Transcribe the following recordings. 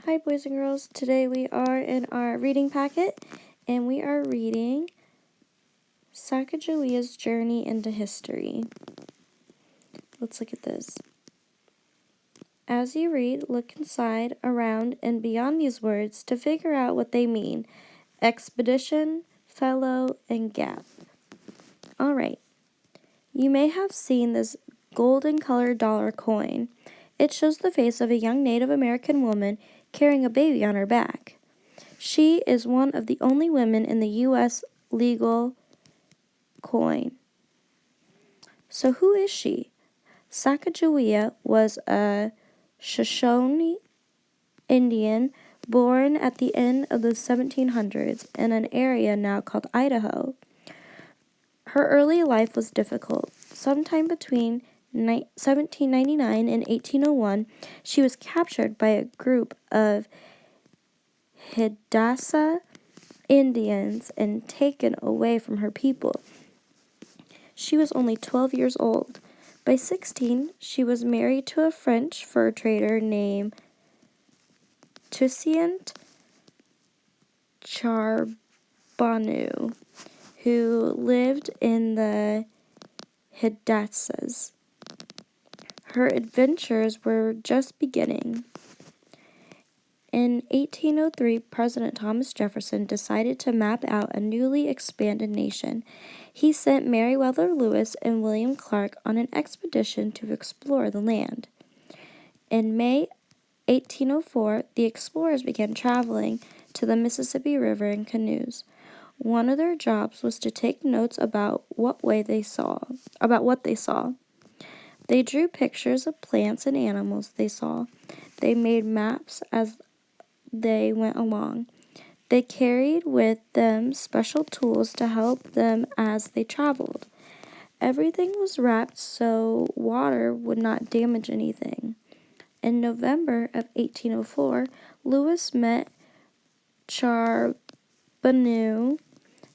Hi boys and girls, today we are in our reading packet and we are reading Sacagawea's Journey into History. Let's look at this. As you read, look inside, around, and beyond these words to figure out what they mean. Expedition, fellow, and gap. Alright, you may have seen this golden colored dollar coin. It shows the face of a young Native American woman carrying a baby on her back. She is one of the only women in the U.S. legal coin. So who is she? Sacagawea was a Shoshone Indian born at the end of the 1700s in an area now called Idaho. Her early life was difficult. Sometime between 1799 and 1801, she was captured by a group of Hidatsa Indians and taken away from her people. She was only 12 years old. By 16, she was married to a French fur trader named Toussaint Charbonneau, who lived in the Hidatsas. Her adventures were just beginning. In 1803, President Thomas Jefferson decided to map out a newly expanded nation. He sent Meriwether Lewis and William Clark on an expedition to explore the land. In May 1804, the explorers began traveling to the Mississippi River in canoes. One of their jobs was to take notes about what they saw. They drew pictures of plants and animals they saw. They made maps as they went along. They carried with them special tools to help them as they traveled. Everything was wrapped so water would not damage anything. In November of 1804, Lewis met Charbonneau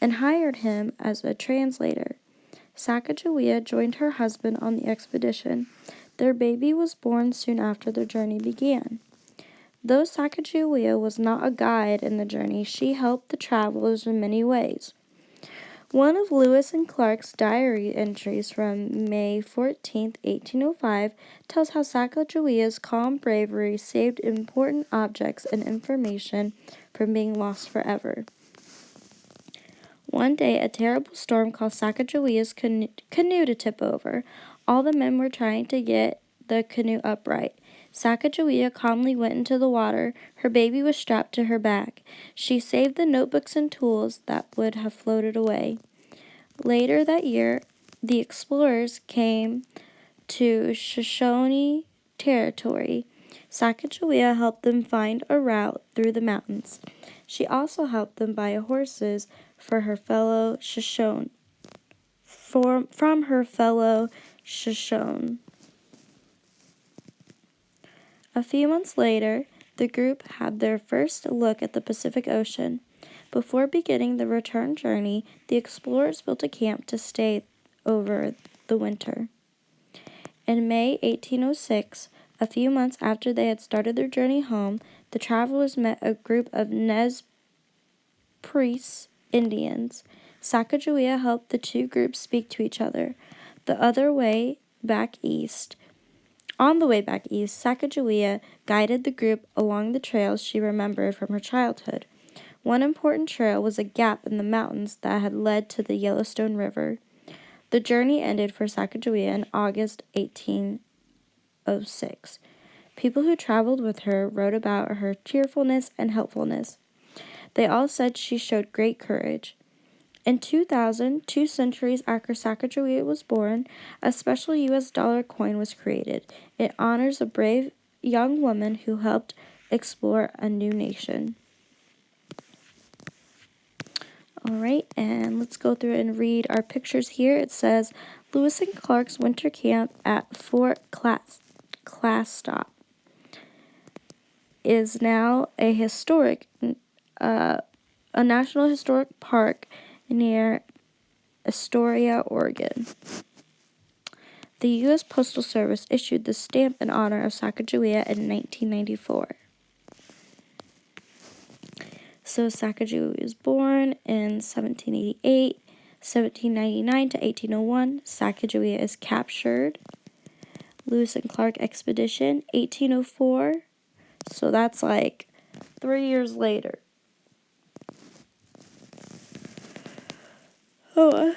and hired him as a translator. Sacagawea joined her husband on the expedition. Their baby was born soon after their journey began. Though Sacagawea was not a guide in the journey, she helped the travelers in many ways. One of Lewis and Clark's diary entries from May 14, 1805, tells how Sacagawea's calm bravery saved important objects and information from being lost forever. One day, a terrible storm caused Sacagawea's canoe to tip over. All the men were trying to get the canoe upright. Sacagawea calmly went into the water. Her baby was strapped to her back. She saved the notebooks and tools that would have floated away. Later that year, the explorers came to Shoshone territory. Sacagawea helped them find a route through the mountains. She also helped them buy horses for her fellow Shoshone. From her fellow Shoshone. A few months later, the group had their first look at the Pacific Ocean. Before beginning the return journey, the explorers built a camp to stay over the winter. In May 1806, a few months after they had started their journey home, the travelers met a group of Nez Perce Indians. Sacagawea helped the two groups speak to each other. On the way back east, Sacagawea guided the group along the trails she remembered from her childhood. One important trail was a gap in the mountains that had led to the Yellowstone River. The journey ended for Sacagawea in August 1806. People who traveled with her wrote about her cheerfulness and helpfulness. They all said she showed great courage. In 2000, 2 centuries after Sacagawea was born, a special U.S. dollar coin was created. It honors a brave young woman who helped explore a new nation. All right, and let's go through and read our pictures here. It says, Lewis and Clark's winter camp at Fort Clatsop is now a National Historic Park near Astoria, Oregon. The U.S. Postal Service issued the stamp in honor of Sacagawea in 1994. So Sacagawea was born in 1788, 1799 to 1801. Sacagawea is captured. Lewis and Clark expedition, 1804. So that's like 3 years later. Oh,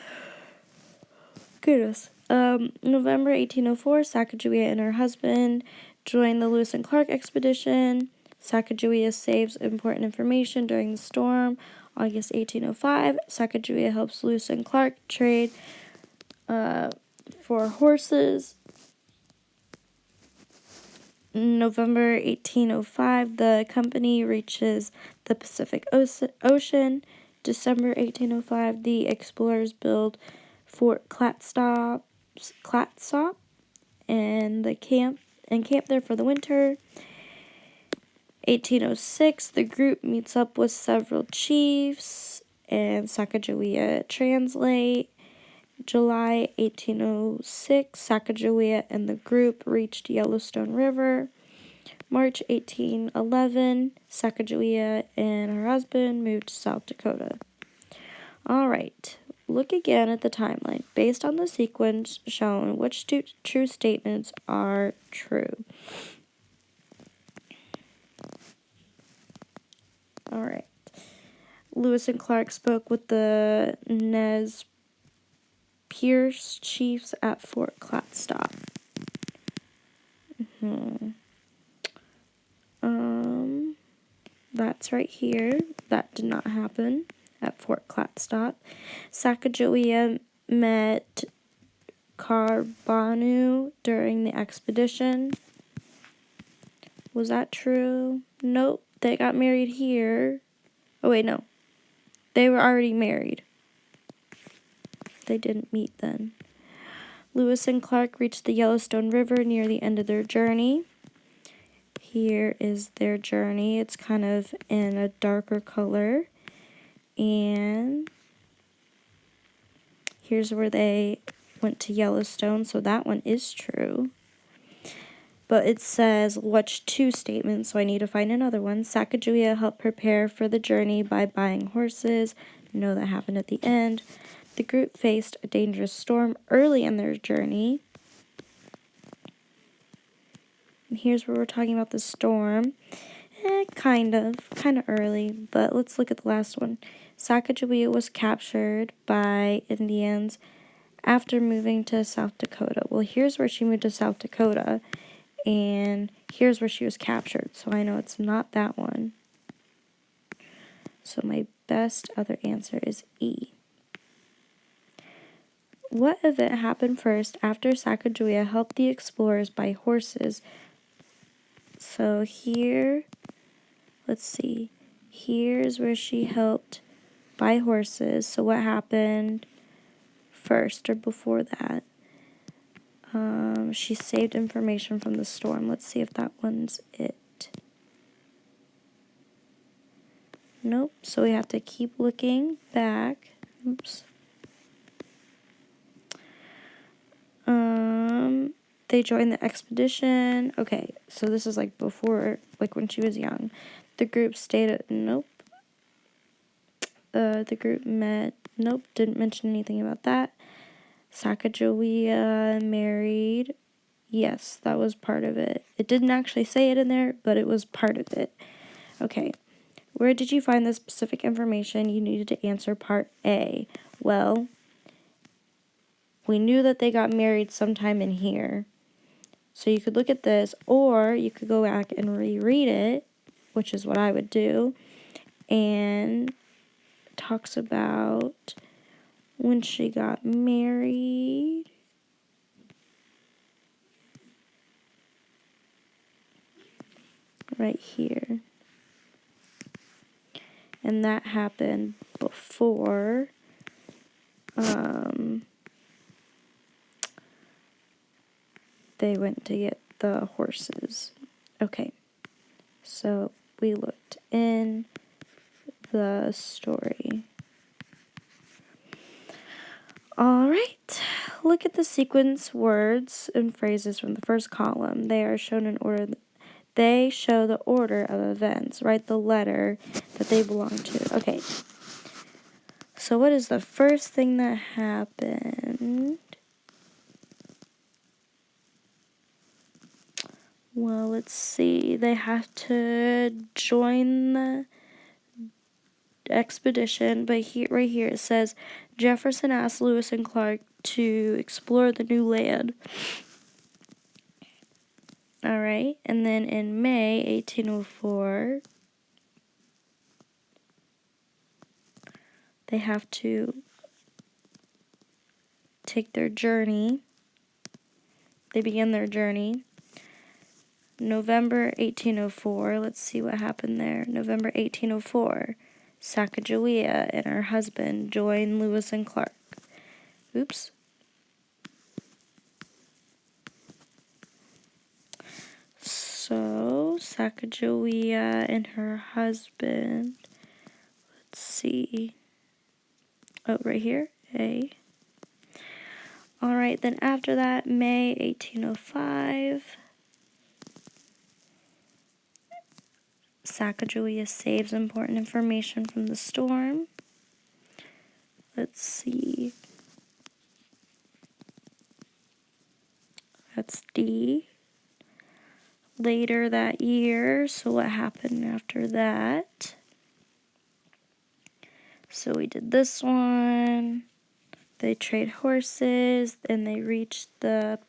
goodness. November 1804, Sacagawea and her husband joined the Lewis and Clark expedition. Sacagawea saves important information during the storm. August 1805, Sacagawea helps Lewis and Clark trade for horses. November 1805, the company reaches the Pacific Ocean. December 1805, the explorers build Fort Clatsop and camp there for the winter. 1806, the group meets up with several chiefs and Sacagawea translate. July 1806, Sacagawea and the group reached Yellowstone River. March 1811, Sacagawea and her husband moved to South Dakota. All right, look again at the timeline. Based on the sequence shown, which two true statements are true? All right. Lewis and Clark spoke with the Nez Perce chiefs at Fort Clatsop. That's right here. That did not happen at Fort Clatsop. Sacagawea met Carbonu during the expedition. Was that true? Nope. They got married here. Oh, wait, no. They were already married. They didn't meet then. Lewis and Clark reached the Yellowstone River near the end of their journey. Here is their journey. It's kind of in a darker color. And here's where they went to Yellowstone, so that one is true. But it says, watch two statements, so I need to find another one. Sacagawea helped prepare for the journey by buying horses. No, that happened at the end. The group faced a dangerous storm early in their journey. And here's where we're talking about the storm. Kind of early, but let's look at the last one. Sacagawea was captured by Indians after moving to South Dakota. Well, here's where she moved to South Dakota, and here's where she was captured, so I know it's not that one. So my best other answer is E. What event happened first after Sacagawea helped the explorers buy horses? So here, let's see. Here's where she helped buy horses. So what happened first or before that? She saved information from the storm. Let's see if that one's it. Nope. So we have to keep looking back. Oops. They joined the expedition. Okay, so this is like before, like when she was young. The group stayed at, nope. The group met, nope, didn't mention anything about that. Sacagawea married. Yes, that was part of it. It didn't actually say it in there, but it was part of it. Okay, where did you find the specific information you needed to answer part A? Well, we knew that they got married sometime in here. So you could look at this, or you could go back and reread it, which is what I would do, and it talks about when she got married. Right here. And that happened before they went to get the horses. Okay, so we looked in the story. All right, look at the sequence words and phrases from the first column. They are shown in order They show the order of events. Write the letter that they belong to. Okay. So what is the first thing that happened? Well, let's see. They have to join the expedition, but right here it says Jefferson asked Lewis and Clark to explore the new land. All right, and then in May 1804, they have to take their journey. They begin their journey. November 1804, let's see what happened there. November 1804, Sacagawea and her husband join Lewis and Clark. Oops. So, Sacagawea and her husband, let's see. Oh, right here, A. All right, then after that, May 1805, Sacagawea saves important information from the storm. Let's see. That's D. Later that year, so what happened after that? So we did this one. They trade horses, and they reach the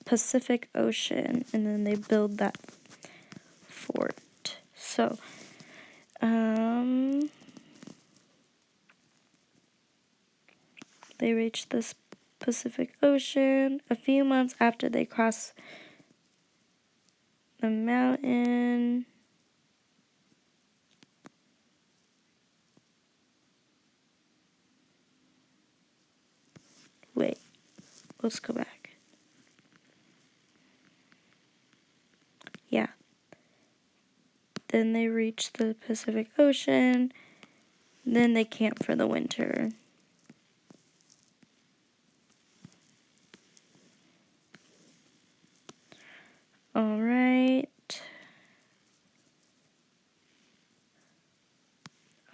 Pacific Ocean, and then they build that fort. So, they reach this Pacific Ocean a few months after they cross the mountain. Wait, let's go back. Yeah. Then they reach the Pacific Ocean. Then they camp for the winter. All right.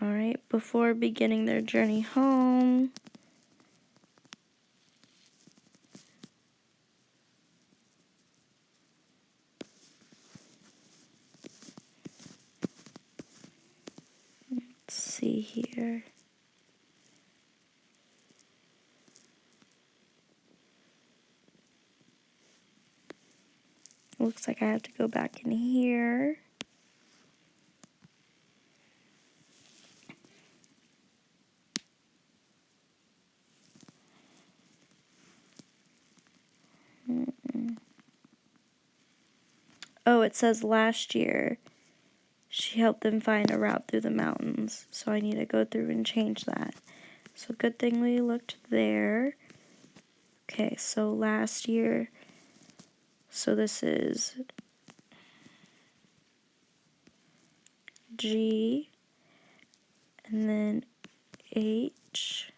All right, before beginning their journey home, let's see here. Looks like I have to go back in here. Oh, it says last year she helped them find a route through the mountains. So I need to go through and change that. So good thing we looked there. Okay, so last year, so this is G, and then H,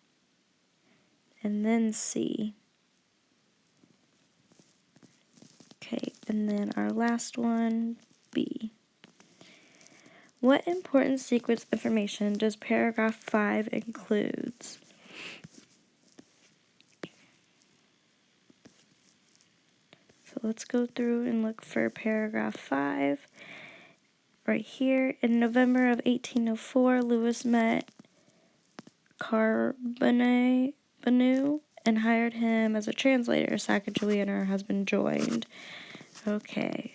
and then C. Okay, and then our last one, B. What important sequence information does paragraph 5 includes? So let's go through and look for paragraph 5. Right here, in November of 1804, Lewis met Charbonneau and hired him as a translator. Sacagawea and her husband joined. Okay,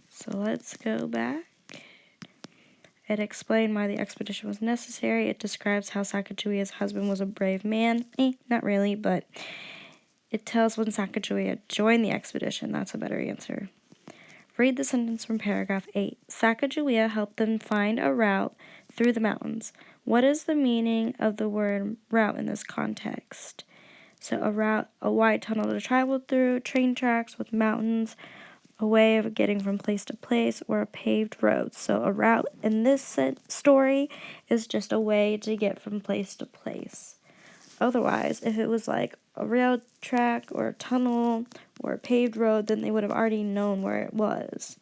so let's go back. It explained why the expedition was necessary. It describes how Sacagawea's husband was a brave man. Not really, but it tells when Sacagawea joined the expedition. That's a better answer. Read the sentence from paragraph 8. Sacagawea helped them find a route through the mountains. What is the meaning of the word route in this context? So a route, a wide tunnel to travel through, train tracks with mountains, a way of getting from place to place, or a paved road. So a route in this story is just a way to get from place to place. Otherwise, if it was like a rail track or a tunnel or a paved road, then they would have already known where it was.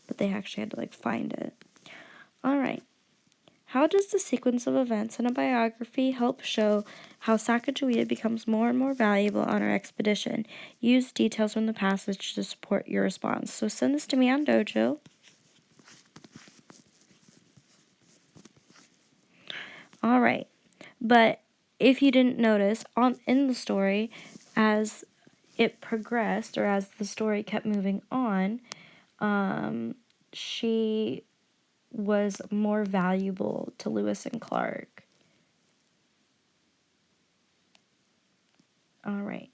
but they actually had to like find it. All right. How does the sequence of events in a biography help show how Sacagawea becomes more and more valuable on our expedition? Use details from the passage to support your response. So send this to me on Dojo. All right. But if you didn't notice, in the story, as it progressed, or as the story kept moving on, she was more valuable to Lewis and Clark. All right.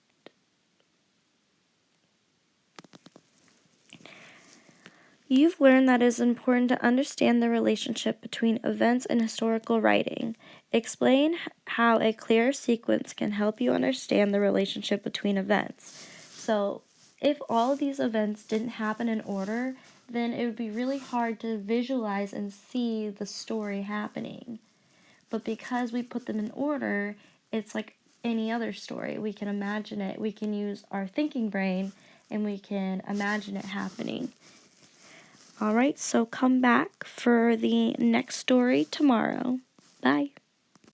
You've learned that it is important to understand the relationship between events and historical writing. Explain how a clear sequence can help you understand the relationship between events. So, if all of these events didn't happen in order, then it would be really hard to visualize and see the story happening. But because we put them in order, it's like any other story. We can imagine it. We can use our thinking brain and we can imagine it happening. All right, so come back for the next story tomorrow. Bye.